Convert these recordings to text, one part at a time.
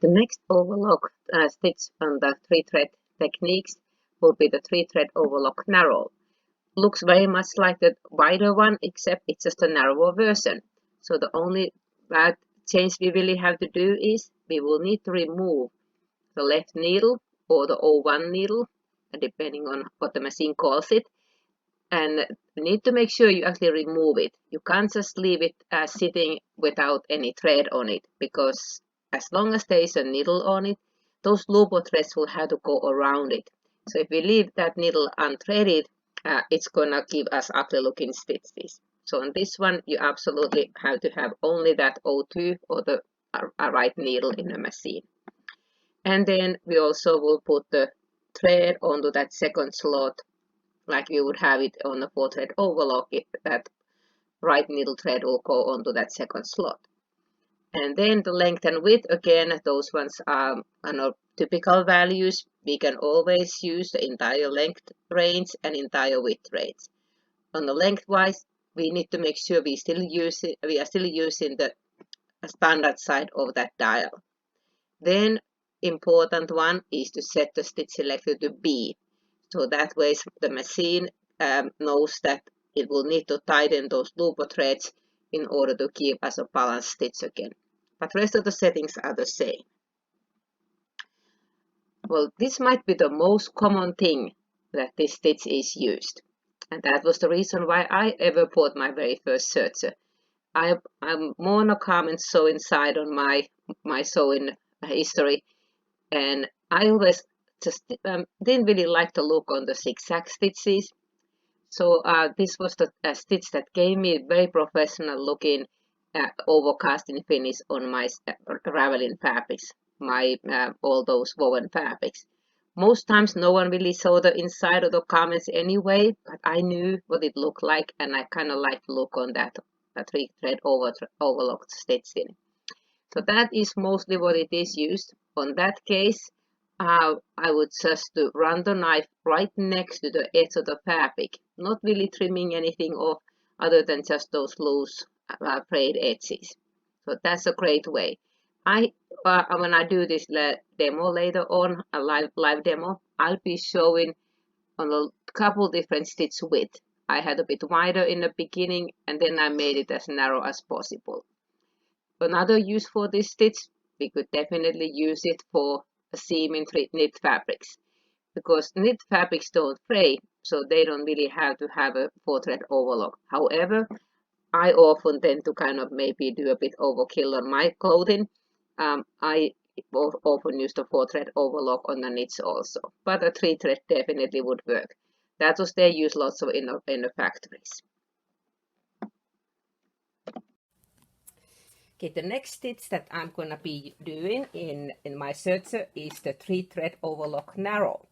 The next overlock stitch on the 3-thread techniques will be the 3-thread overlock narrow. Looks very much like the wider one, except it's just a narrower version. So the only change we really have to do is we will need to remove the left needle or the O1 needle, depending on what the machine calls it, and you need to make sure you actually remove it. You can't just leave it sitting without any thread on it, because as long as there is a needle on it, those looper threads will have to go around it. So if we leave that needle unthreaded, it's gonna give us ugly looking stitches. So on this one, you absolutely have to have only that O2 or the right needle in the machine. And then we also will put the thread onto that second slot, like we would have it on the 4-thread overlock. That right needle thread will go onto that second slot. And then the length and width, again, those ones are typical values. We can always use the entire length range and entire width range. On the lengthwise, we need to make sure we are still using the standard side of that dial. Then important one is to set the stitch selector to B. So that way the machine knows that it will need to tighten those looper threads in order to give us a balanced stitch again. But the rest of the settings are the same. Well, this might be the most common thing that this stitch is used. And that was the reason why I ever bought my very first Serger. I'm more on a common sewing side on my sewing history, and I always just didn't really like the look on the zigzag stitches. So this was the stitch that gave me very professional looking overcasting finish on my raveling fabrics, all those woven fabrics. Most times no one really saw the inside of the garments anyway, but I knew what it looked like, and I kind of liked the look on that 3-thread overlocked stitching. So that is mostly what it is used. On that case, I would just run the knife right next to the edge of the fabric, not really trimming anything off other than just those loose frayed edges. So that's a great way. When I do this demo later on, a live demo, I'll be showing on a couple different stitch width. I had a bit wider in the beginning, and then I made it as narrow as possible. Another use for this stitch, we could definitely use it for seaming knit fabrics, because knit fabrics don't fray, so they don't really have to have a 4-thread overlock. However, I often tend to kind of maybe do a bit overkill on my clothing. I often use the 4-thread overlock on the knits also, but a 3-thread definitely would work. That was they use lots of in the factories. Okay, the next stitch that I'm gonna be doing in my Serger is the 3-thread overlock narrow.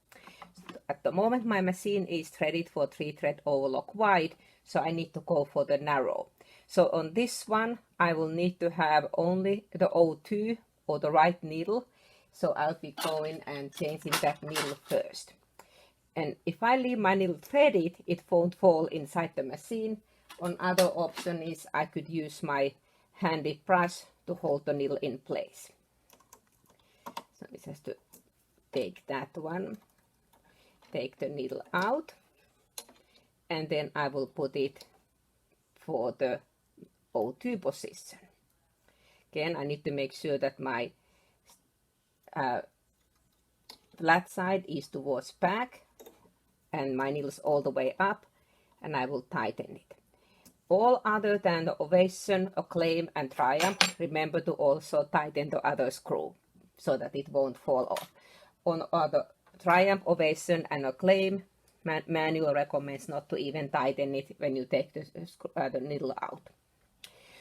At the moment my machine is threaded for 3-thread overlock wide, so I need to go for the narrow. So on this one I will need to have only the O2 or the right needle, so I'll be going and changing that needle first. And if I leave my needle threaded, it won't fall inside the machine. One other option is I could use my handy brush to hold the needle in place. So we just have to take that one, take the needle out, and then I will put it for the O2 position. Again, I need to make sure that my flat side is towards back and my needle's all the way up, and I will tighten it. All other than the Ovation, Acclaim and Triumph, remember to also tighten the other screw so that it won't fall off. On the Triumph, Ovation and Acclaim, manual recommends not to even tighten it when you take the needle out.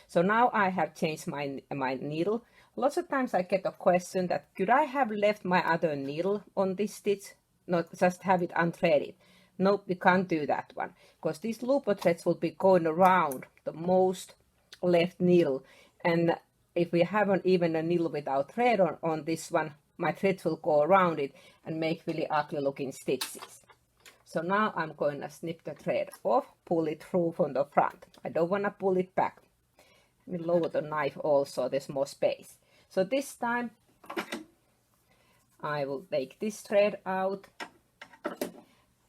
So now I have changed my needle. Lots of times I get a question that could I have left my other needle on this stitch, not just have it unthreaded? Nope, we can't do that one, because these looper threads will be going around the most left needle, and if we haven't even a needle without thread on this one, my threads will go around it and make really ugly looking stitches. So now I'm going to snip the thread off, pull it through from the front. I don't want to pull it back. Let me lower the knife also, there's more space. So this time I will take this thread out,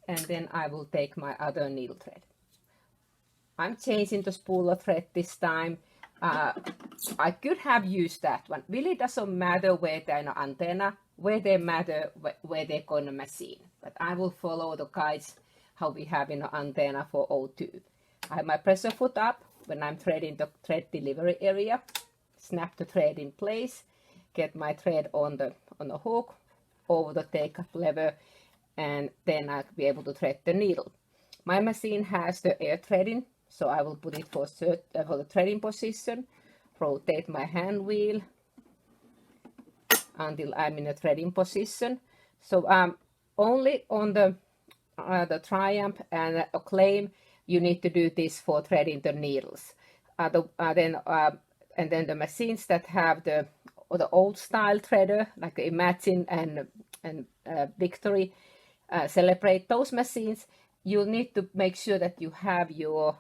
and then I will take my other needle thread. I'm changing the spooler thread this time. I could have used that one. Really doesn't matter where they're in an antenna, where they matter where they're going to machine. But I will follow the guides how we have in an antenna for O2. I have my pressure foot up when I'm threading the thread delivery area. Snap the thread in place, get my thread on the hook, over the take up lever, and then I'll be able to thread the needle. My machine has the air threading, so I will put it for the threading position, rotate my hand wheel until I'm in a threading position. So only on the Triumph and Acclaim you need to do this for threading the needles. And then the machines that have the old style threader, like Imagine and Victory, Celebrate, those machines, you need to make sure that you have your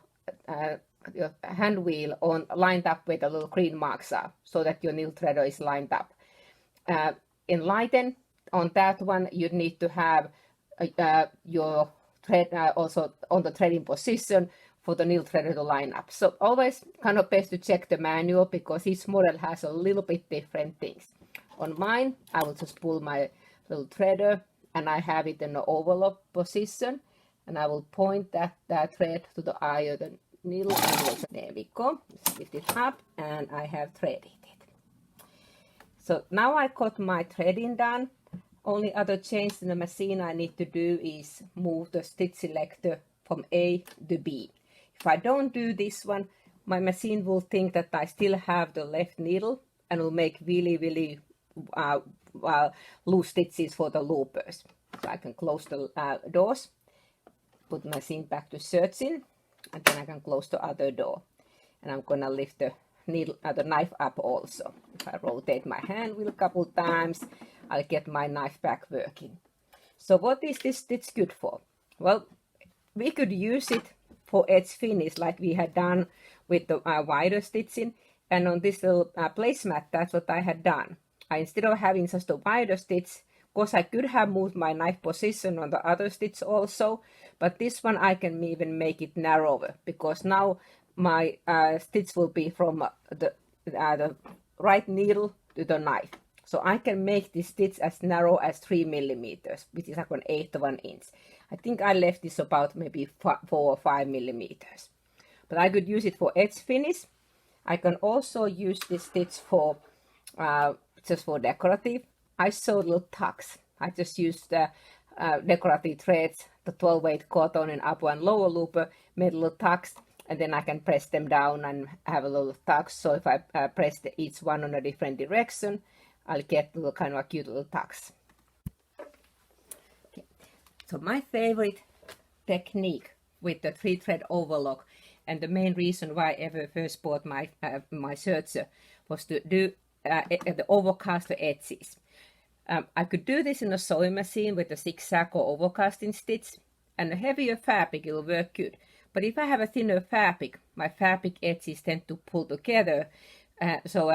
hand wheel lined up where the little green marks are, so that your needle threader is lined up. Enlighten, on that one, you need to have your thread also on the threading position for the needle threader to line up. So always kind of best to check the manual, because each model has a little bit different things. On mine, I will just pull my little threader, and I have it in the overlock position, and I will point that thread to the eye of the needle. And there we go. Just lift it up, and I have threaded it. So now I got my threading done. Only other change in the machine I need to do is move the stitch selector from A to B. If I don't do this one, my machine will think that I still have the left needle and will make really loose stitches for the loopers. So I can close the doors, put my machine back to searching, and then I can close the other door. And I'm gonna lift the knife up also. If I rotate my hand wheel a couple times, I'll get my knife back working. So what is this stitch good for? Well, we could use it for edge finish like we had done with the wider stitching, and on this little placemat, that's what I had done. Instead of having just a wider stitch, of course I could have moved my knife position on the other stitch also, but this one I can even make it narrower, because now my stitch will be from the right needle to the knife. So I can make this stitch as narrow as 3 millimeters, which is like 1/8 of an inch. I think I left this about maybe 4 or 5 millimeters. But I could use it for edge finish. I can also use this stitch for just for decorative. I sewed little tucks. I just used the decorative threads, the 12-weight cotton in upper and lower looper, made little tucks, and then I can press them down and have a little tucks. So if I press each one in a different direction, I'll get little kind of a cute little tucks. Okay. So my favorite technique with the 3-thread overlock, and the main reason why I ever first bought my Serger, was to do the overcast the edges. I could do this in a sewing machine with a zigzag or overcasting stitch, and a heavier fabric it will work good. But if I have a thinner fabric, my fabric edges tend to pull together. So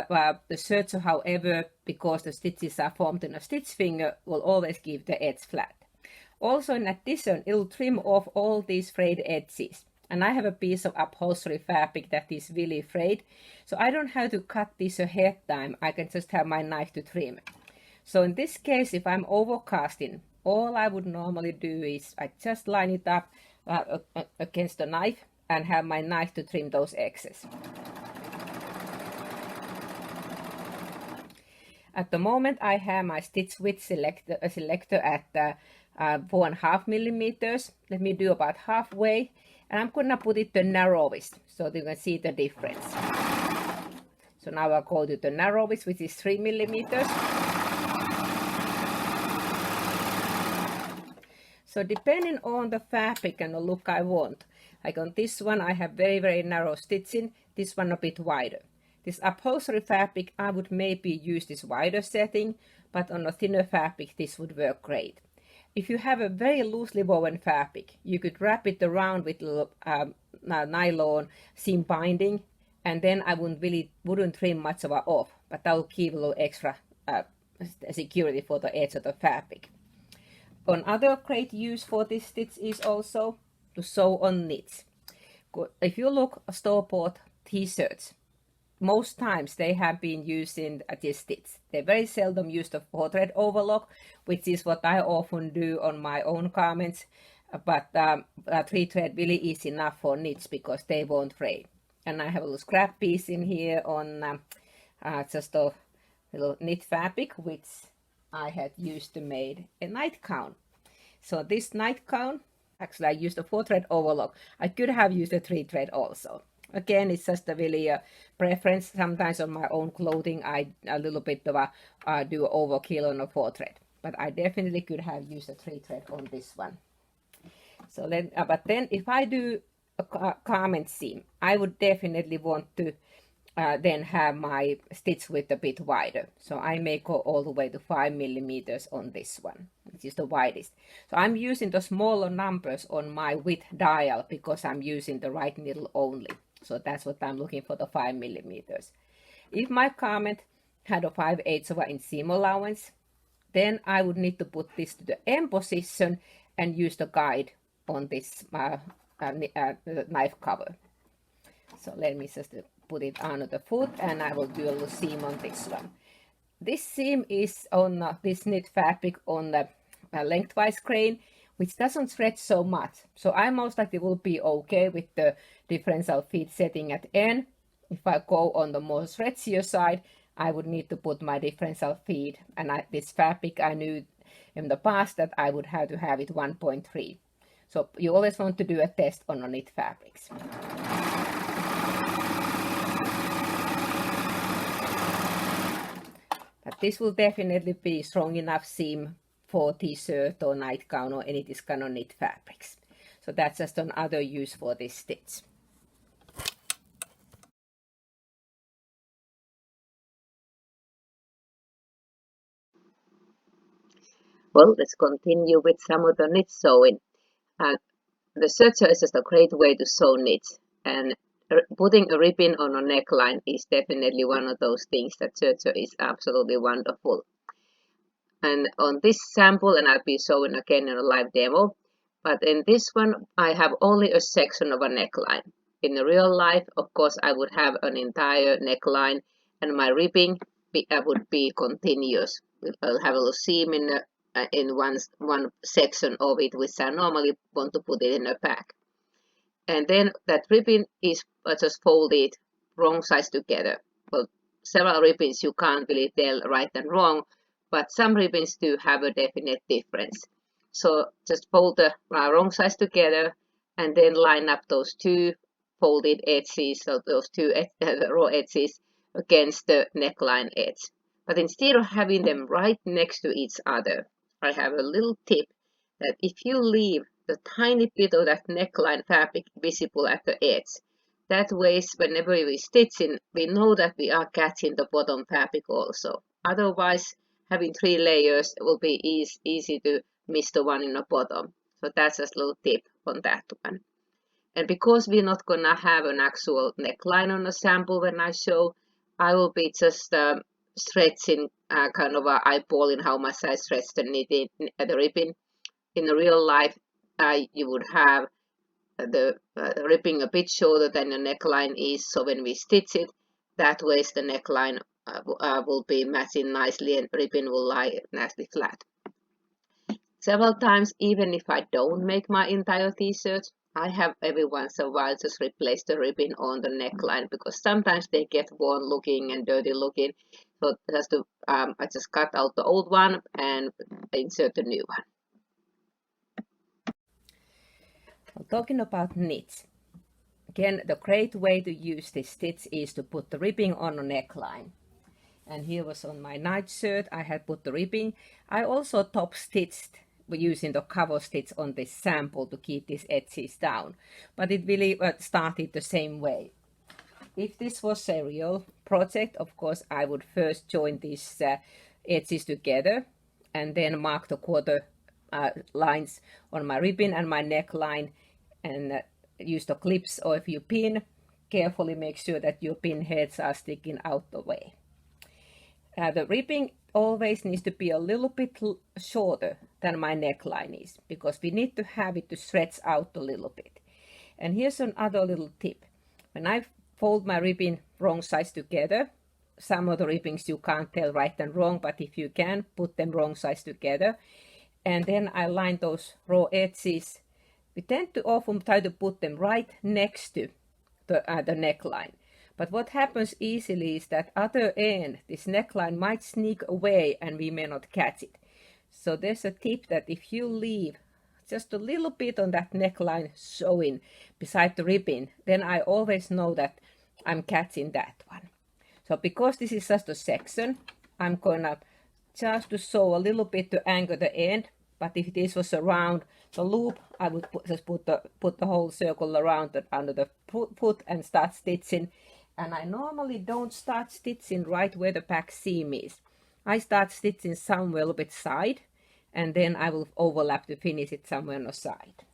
the Serger, however, because the stitches are formed in a stitch finger, will always give the edge flat. Also, in addition, it will trim off all these frayed edges. And I have a piece of upholstery fabric that is really frayed, so I don't have to cut this ahead time. I can just have my knife to trim. So in this case, if I'm overcasting, all I would normally do is I just line it up against the knife and have my knife to trim those excess. At the moment, I have my stitch width selector at 4.5 millimeters. Let me do about halfway, and I'm gonna put it the narrowest so you can see the difference. So now I'll go to the narrowest, which is 3 millimeters. So depending on the fabric and the look I want, like on this one I have very narrow stitching, this one a bit wider. This upholstery fabric, I would maybe use this wider setting, but on a thinner fabric this would work great. If you have a very loosely woven fabric, you could wrap it around with little nylon seam binding, and then I wouldn't trim much of it off, but that will keep a little extra security for the edge of the fabric. Another great use for this stitch is also to sew on knits. If you look at store-bought t-shirts, most times they have been using this stitch. They very seldom use the 4-thread overlock, which is what I often do on my own garments, but 3-thread really is enough for knits because they won't fray. And I have a little scrap piece in here on just a little knit fabric, which I had used to make a nightgown. So this nightgown, actually I used a 4-thread overlock. I could have used a 3-thread also. Again, it's just a really preference. Sometimes on my own clothing, I a little bit of a do overkill on a 4-thread. But I definitely could have used a 3-thread on this one. So but then if I do a garment seam, I would definitely want to then have my stitch width a bit wider. So I may go all the way to 5 millimeters on this one, which is the widest. So I'm using the smaller numbers on my width dial because I'm using the right needle only. So that's what I'm looking for, the 5 millimeters. If my garment had a 5/8 of an inch seam allowance, then I would need to put this to the M position and use the guide on this knife cover. So let me just put it under the foot and I will do a little seam on this one. This seam is on this knit fabric on the lengthwise grain, which doesn't stretch so much. So I most likely will be okay with the differential feed setting at N. If I go on the more stretchier side, I would need to put my differential feed. And this fabric, I knew in the past that I would have to have it 1.3. So you always want to do a test on the knit fabrics. But this will definitely be strong enough seam for t-shirt or nightgown or any this kind of knit fabrics. So that's just another use for this stitch. Well, let's continue with some of the knit sewing. The Serger is just a great way to sew knits, and putting a ribbon on a neckline is definitely one of those things that Serger is absolutely wonderful. And on this sample, and I'll be showing again in a live demo, but in this one I have only a section of a neckline. In real life, of course, I would have an entire neckline, and my ribbing would be continuous. I'll have a little seam in one section of it, which I normally want to put it in a pack. And then that ribbon is just folded wrong sides together. Well, several ribbons you can't really tell right and wrong, but some ribbons do have a definite difference. So just fold the wrong sides together and then line up those two folded edges, so those two raw edges against the neckline edge. But instead of having them right next to each other, I have a little tip that if you leave the tiny bit of that neckline fabric visible at the edge, that way whenever we stitch in, we know that we are catching the bottom fabric also. Otherwise, having 3 layers will be easy to miss the one in the bottom. So that's just a little tip on that one. And because we're not gonna have an actual neckline on the sample when I show, I will be just stretching, kind of eyeballing how much I stretch the knitting, the ribbon. In real life, you would have the ribbing a bit shorter than the neckline is, so when we stitch it, that way the neckline will be matching nicely and ribbon will lie nicely flat. Several times, even if I don't make my entire t-shirt, I have every once in a while just replace the ribbon on the neckline because sometimes they get worn looking and dirty looking. So just to, I just cut out the old one and insert the new one. Talking about knits, again, the great way to use this stitch is to put the ribbing on a neckline. And here was on my nightshirt, I had put the ribbing. I also top stitched using the cover stitch on this sample to keep these edges down. But it really started the same way. If this was a real project, of course, I would first join these edges together and then mark the quarter lines on my ribbon and my neckline and use the clips, or if you pin, carefully make sure that your pin heads are sticking out the way. The ribbing always needs to be a little bit shorter than my neckline is, because we need to have it to stretch out a little bit. And here's another little tip. When I fold my ribbon wrong sides together, some of the ribbons you can't tell right and wrong, but if you can, put them wrong sides together. And then I line those raw edges. We tend to often try to put them right next to the neckline. But what happens easily is that other end, this neckline might sneak away and we may not catch it. So there's a tip that if you leave just a little bit on that neckline showing beside the ribbon, then I always know that I'm catching that one. So because this is just a section, I'm gonna just to sew a little bit to anchor the end. But if this was around the loop, I would just put the whole circle around under the foot and start stitching. And I normally don't start stitching right where the back seam is. I start stitching somewhere a little bit side, and then I will overlap to finish it somewhere on the side.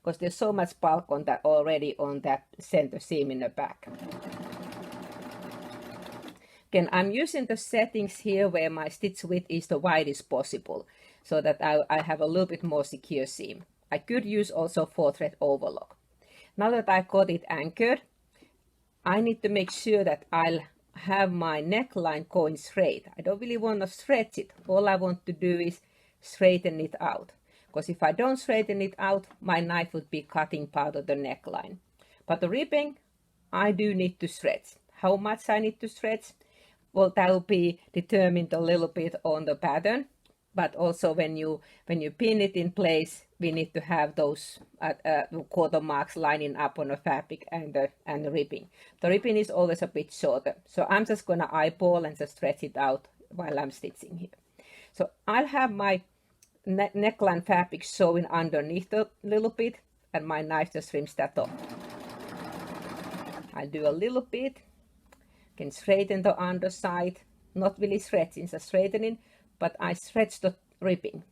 Because there's so much bulk on that already on that center seam in the back. Again, I'm using the settings here where my stitch width is the widest possible, so that I have a little bit more secure seam. I could use also 4-thread overlock. Now that I got it anchored, I need to make sure that I'll have my neckline going straight. I don't really want to stretch it. All I want to do is straighten it out. Because if I don't straighten it out, my knife would be cutting part of the neckline. But the ribbing, I do need to stretch. How much I need to stretch? Well, that will be determined a little bit on the pattern. But also when you pin it in place, we need to have those quarter marks lining up on the fabric and the ribbing. The ribbing is always a bit shorter. So I'm just going to eyeball and just stretch it out while I'm stitching here. So I'll have my neckline fabric showing underneath a little bit, and my knife just trims that off. I'll do a little bit. Can straighten the underside, not really stretching, just straightening, but I stretch the ribbing.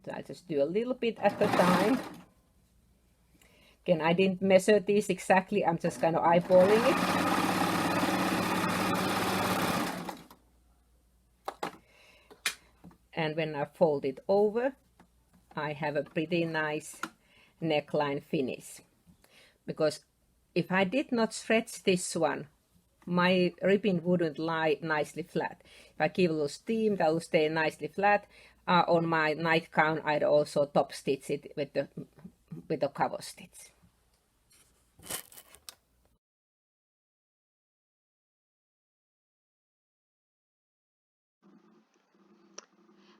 So I just do a little bit at a time. Again, I didn't measure these exactly, I'm just kind of eyeballing it. And when I fold it over, I have a pretty nice neckline finish. Because if I did not stretch this one, my ribbon wouldn't lie nicely flat. If I give a little steam, that will stay nicely flat. On my nightgown, I'd also top stitch it with the cover stitch.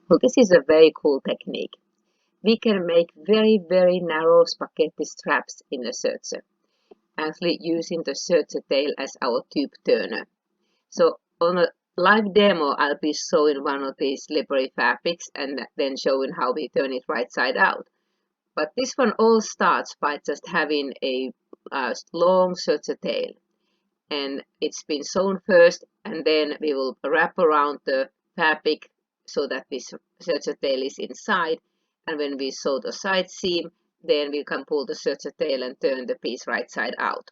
Well, this is a very cool technique. We can make very, very narrow spaghetti straps in a serger, actually using the serger tail as our tube turner. So on a live demo, I'll be showing one of these slippery fabrics and then showing how we turn it right side out. But this one all starts by just having a long serger tail. And it's been sewn first, and then we will wrap around the fabric so that this serger tail is inside. And when we sew the side seam, then we can pull the serger tail and turn the piece right side out.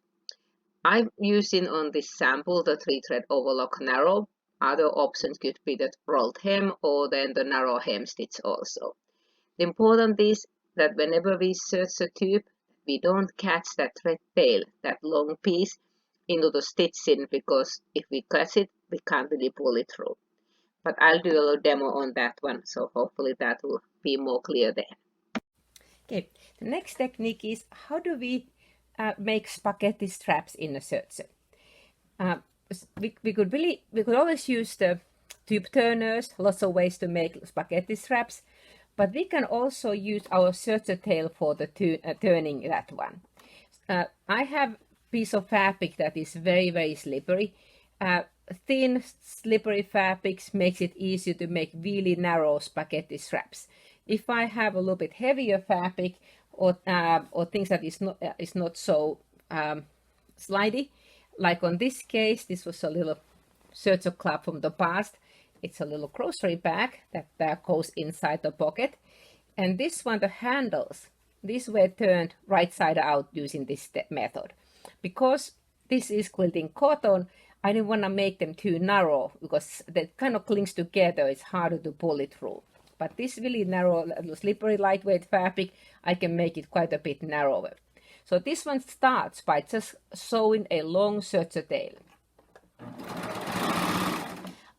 I'm using on this sample the 3-thread Overlock Narrow. Other options could be the rolled hem or then the narrow hem stitch also. The important is that whenever we serge a tube, we don't catch that thread tail, that long piece, into the stitching, because if we catch it, we can't really pull it through. But I'll do a little demo on that one, so hopefully that will be more clear there. Okay, the next technique is how do we make spaghetti straps in a serger. We could always use the tube turners, lots of ways to make spaghetti straps, but we can also use our serger tail for the turning that one. I have a piece of fabric that is very, very slippery. Thin, slippery fabrics makes it easier to make really narrow spaghetti straps. If I have a little bit heavier fabric or things that is not so slidey, like on this case, this was a little Serger Class from the past. It's a little grocery bag that goes inside the pocket. And this one, the handles, these were turned right side out using this method. Because this is quilting cotton, I didn't want to make them too narrow because that kind of clings together. It's harder to pull it through. But this really narrow, slippery, lightweight fabric, I can make it quite a bit narrower. So this one starts by just sewing a long serger tail.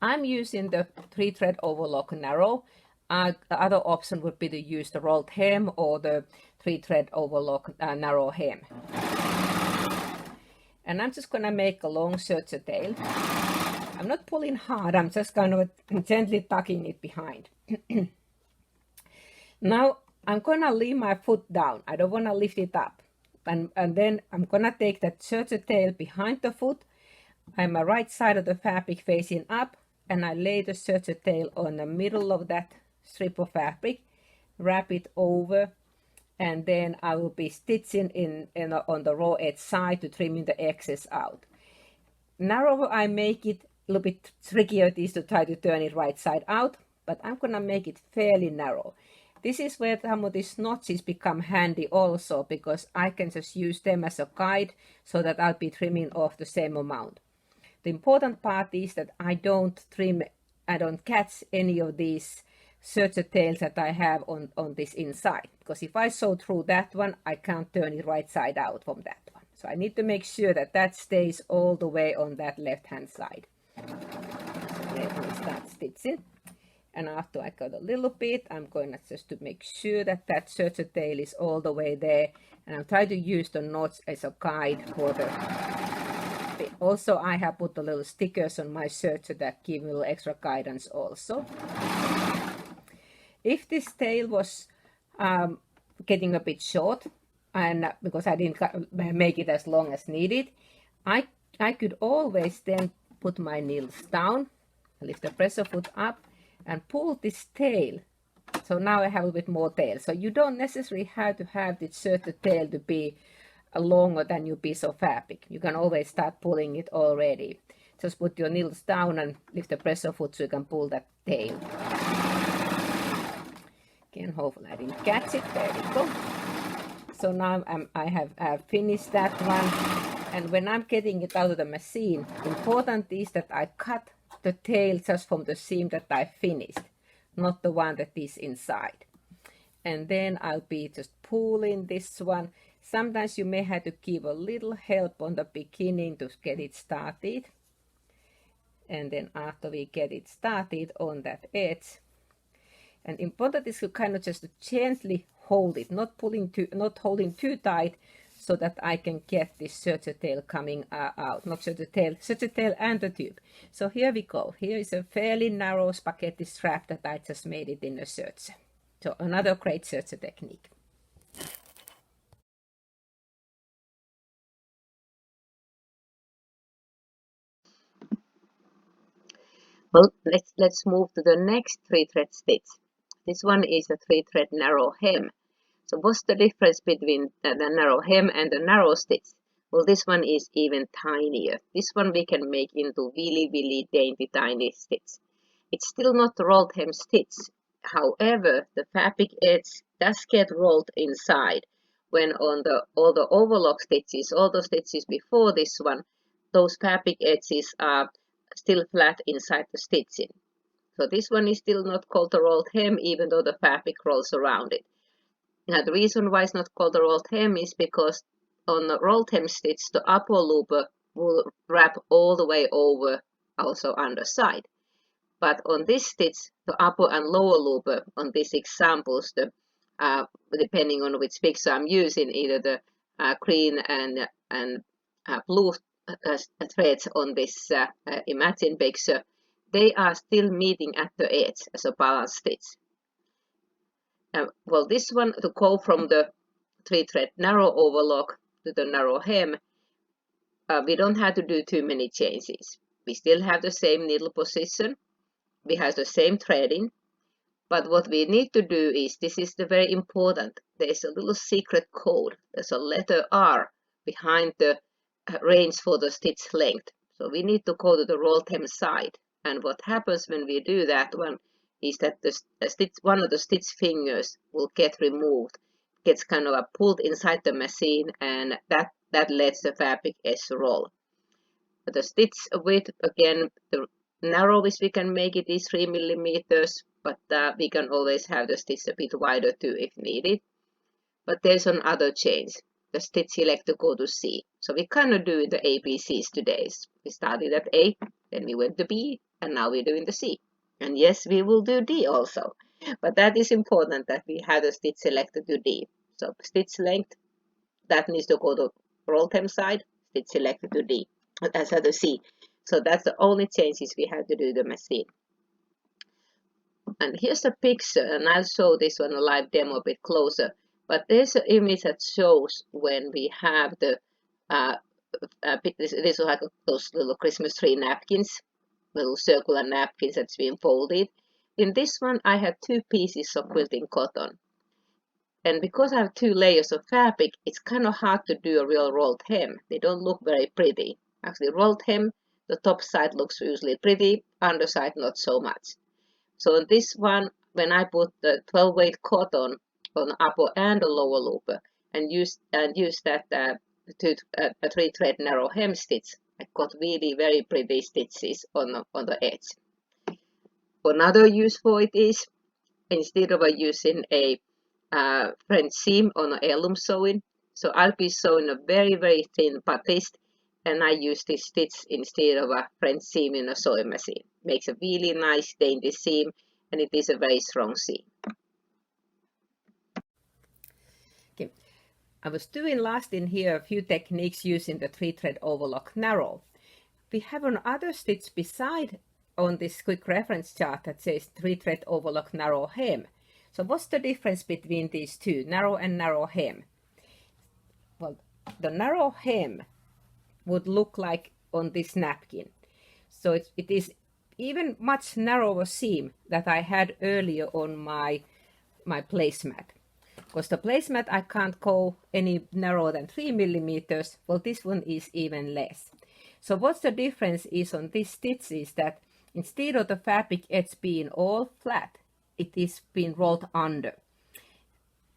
I'm using the 3-thread overlock narrow. The other option would be to use the rolled hem or the 3-thread overlock narrow hem. And I'm just going to make a long serger tail. I'm not pulling hard, I'm just kind of gently tucking it behind. Now I'm going to leave my foot down. I don't want to lift it up. And then I'm going to take that serger tail behind the foot. I'm a right side of the fabric facing up, and I lay the serger tail on the middle of that strip of fabric, wrap it over, and then I will be stitching on the raw edge side to trimming the excess out. Narrower I make it, a little bit trickier it is to try to turn it right side out, but I'm gonna make it fairly narrow. This is where some of these notches become handy also, because I can just use them as a guide so that I'll be trimming off the same amount. The important part is that I don't catch any of these serger tails that I have on this inside, because if I sew through that one, I can't turn it right side out from that one. So I need to make sure that that stays all the way on that left hand side. So let me start stitching, and after I got a little bit, I'm going to just to make sure that that serger tail is all the way there, and I'm trying to use the knots as a guide for the bit. Also, I have put the little stickers on my serger that give me a little extra guidance also. If this tail was getting a bit short, and because I didn't make it as long as needed, I could always then put my needles down, lift the pressure foot up, and pull this tail. So now I have a bit more tail. So you don't necessarily have to have this serger tail to be longer than your piece of fabric. You can always start pulling it already. Just put your needles down and lift the pressure foot so you can pull that tail. Again, hopefully I didn't catch it. There we go. So now I have finished that one, and when I'm getting it out of the machine, important is that I cut the tail just from the seam that I finished, not the one that is inside. And then I'll be just pulling this one. Sometimes you may have to give a little help on the beginning to get it started, and then after we get it started on that edge. And important is to kind of just gently hold it, not holding too tight, so that I can get this serger tail coming out. Not serger tail and the tube. So here we go. Here is a fairly narrow spaghetti strap that I just made it in a serger. So another great serger technique. Well, let's move to the next 3-thread stitch. This one is a 3-thread narrow hem. So what's the difference between the narrow hem and the narrow stitch? Well, this one is even tinier. This one we can make into really dainty tiny stitch. It's still not the rolled hem stitch. However, the fabric edge does get rolled inside. When on all the overlock stitches, all the stitches before this one, those fabric edges are still flat inside the stitching. So this one is still not called the rolled hem, even though the fabric rolls around it. Now the reason why it's not called the rolled hem is because on the rolled hem stitch, the upper looper will wrap all the way over, also underside. But on this stitch, the upper and lower looper on these examples, depending on which picture I'm using, either the green and blue threads on this Imagine picture, they are still meeting at the edge as a balance stitch. Well, this one, to go from the 3-thread narrow overlock to the narrow hem, we don't have to do too many changes. We still have the same needle position, we have the same threading, but what we need to do is, this is the very important, there's a little secret code. There's a letter R behind the range for the stitch length. So we need to go to the rolled hem side, and what happens when we do that one is that one of the stitch fingers will get removed, gets kind of pulled inside the machine, and that lets the fabric edge roll. The stitch width, again, the narrowest we can make it is 3 millimeters, but we can always have the stitch a bit wider too if needed. But there's another change. The stitch selector go to C. So we kind of do the ABCs today. We started at A, then we went to B, and now we're doing the C. And yes, we will do D also. But that is important that we have the stitch selector to D. So stitch length, that needs to go to roll hem side, stitch selector to D. That's how to C. So that's the only changes we have to do the machine. And here's a picture, and I'll show this one a live demo a bit closer. But there's an image that shows when we have the this is like those little Christmas tree napkins, little circular napkins that's been folded. In this one, I have 2 pieces of quilting cotton. And because I have 2 layers of fabric, it's kind of hard to do a real rolled hem. They don't look very pretty. Actually, rolled hem, the top side looks usually pretty, underside not so much. So in this one, when I put the 12 weight cotton on the upper and the lower loop and use that to a 3 thread narrow hem stitch, I got really very pretty stitches on the edge. Another use for it is, instead of using a French seam on an heirloom sewing, so I'll be sewing a very very thin batiste, and I use this stitch instead of a French seam in a sewing machine. Makes a really nice dainty seam, and it is a very strong seam. Okay. I was doing last in here a few techniques using the 3 thread overlock narrow. We have another stitch beside on this quick reference chart that says 3 thread overlock narrow hem. So what's the difference between these two, narrow and narrow hem? Well, the narrow hem would look like on this napkin. So it is even much narrower seam that I had earlier on my placemat. Because the placemat I can't go any narrower than 3 millimeters. Well, this one is even less. So what's the difference is on this stitch is that instead of the fabric edge being all flat, it is being rolled under.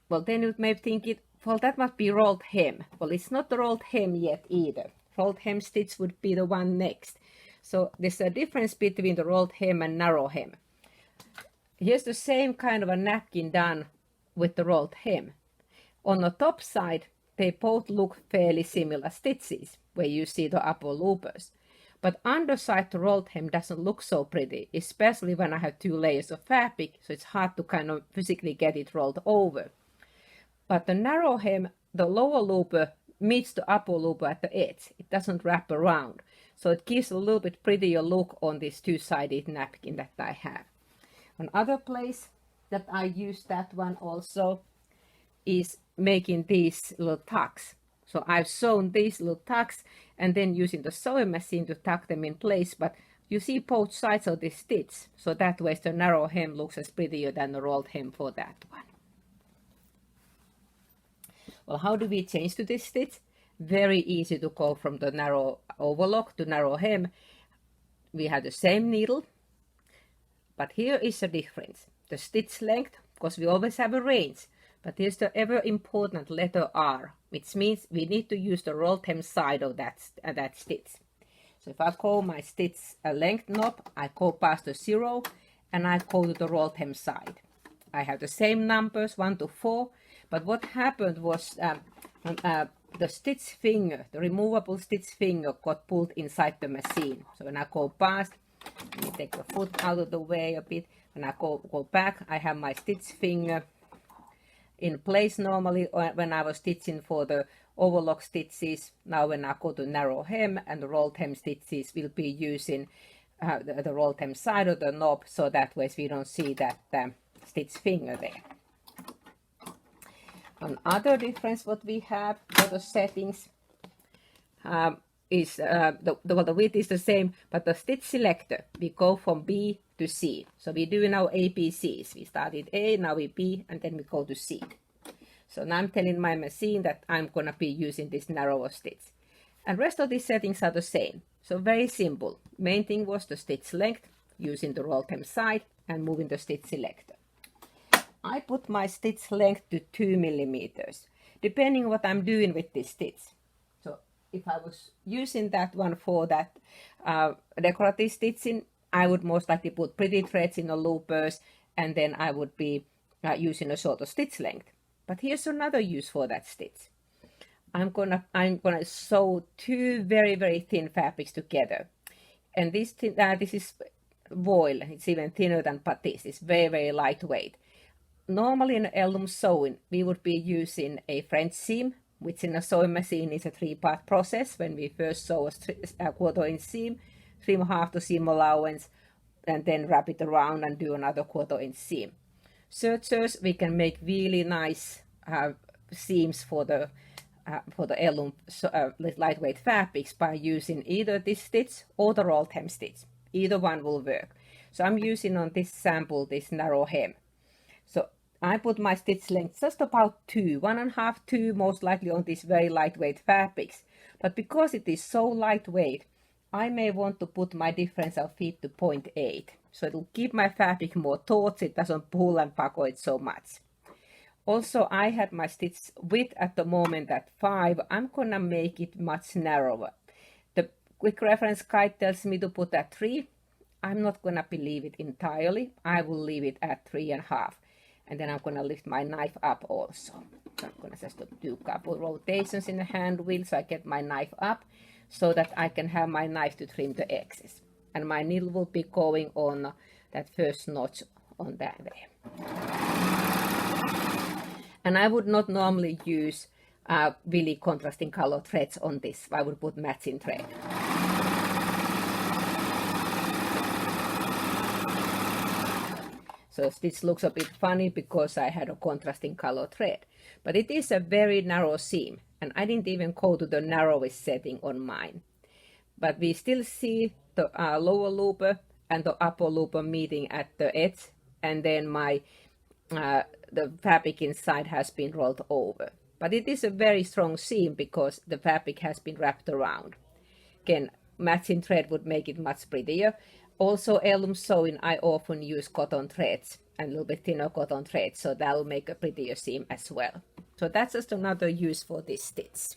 Well, then you may think well, that must be rolled hem. Well, it's not the rolled hem yet either. Rolled hem stitch would be the one next. So there's a difference between the rolled hem and narrow hem. Here's the same kind of a napkin done with the rolled hem. On the top side, they both look fairly similar stitches, where you see the upper loopers. But underside the rolled hem doesn't look so pretty, especially when I have 2 layers of fabric, so it's hard to kind of physically get it rolled over. But the narrow hem, the lower looper meets the upper looper at the edge. It doesn't wrap around. So it gives a little bit prettier look on this 2-sided napkin that I have. Another place that I use that one also is making these little tucks. So I've sewn these little tucks and then using the sewing machine to tuck them in place, but you see both sides of this stitch, so that way the narrow hem looks as prettier than the rolled hem for that one. Well, how do we change to this stitch? Very easy to go from the narrow overlock to narrow hem. We have the same needle, but here is a difference. The stitch length, because we always have a range, but here's the ever important letter R, which means we need to use the rolled hem side of that stitch. So if I call my stitch length knob, I go past the 0 and I go to the rolled hem side. I have the same numbers 1 to 4, but what happened was the stitch finger, the removable stitch finger, got pulled inside the machine. So when I go past, let me take the foot out of the way a bit. When I go back, I have my stitch finger in place normally when I was stitching for the overlock stitches. Now when I go to narrow hem and the rolled hem stitches, we'll be using the rolled hem side of the knob, so that way we don't see that stitch finger there. Another difference what we have for the settings is the width is the same, but the stitch selector, we go from B to C. So we do now ABCs. We started A, now we B, and then we go to C. So now I'm telling my machine that I'm going to be using this narrower stitch. And rest of these settings are the same. So very simple. Main thing was the stitch length, using the rolled hem side and moving the stitch selector. I put my stitch length to 2 millimeters, depending what I'm doing with this stitch. So if I was using that one for that decorative stitching, I would most likely put pretty threads in the loopers, and then I would be using a shorter stitch length. But here's another use for that stitch. I'm gonna sew two very thin fabrics together, and this is voile. It's even thinner than batiste. It's very lightweight. Normally in heirloom sewing, we would be using a French seam, which in a sewing machine is a 3-part process. When we first sew a 1/4-inch seam, trim half the seam allowance, and then wrap it around and do another 1/4-inch seam. Sergers, we can make really nice seams for the heirloom lightweight fabrics by using either this stitch or the rolled hem stitch. Either one will work. So I'm using on this sample this narrow hem. So I put my stitch length just about 2, 1.5, 2 most likely on these very lightweight fabrics. But because it is so lightweight, I may want to put my differential feet to 0.8. So it will keep my fabric more taut, it doesn't pull and buckle it so much. Also, I had my stitch width at the moment at 5. I'm gonna make it much narrower. The quick reference guide tells me to put at 3. I'm not gonna believe it entirely. I will leave it at 3.5. And then I'm gonna lift my knife up also. So I'm gonna just do a couple rotations in the hand wheel so I get my knife up so that I can have my knife to trim the edges. And my needle will be going on that first notch on that way. And I would not normally use really contrasting color threads on this. I would put matching thread. So this looks a bit funny because I had a contrasting color thread. But it is a very narrow seam, and I didn't even go to the narrowest setting on mine. But we still see the lower looper and the upper looper meeting at the edge, and then the fabric inside has been rolled over. But it is a very strong seam because the fabric has been wrapped around. Again, matching thread would make it much prettier. Also, heirloom sewing, I often use cotton threads and a little bit thinner cotton threads, so that will make a prettier seam as well. So that's just another use for this stitch.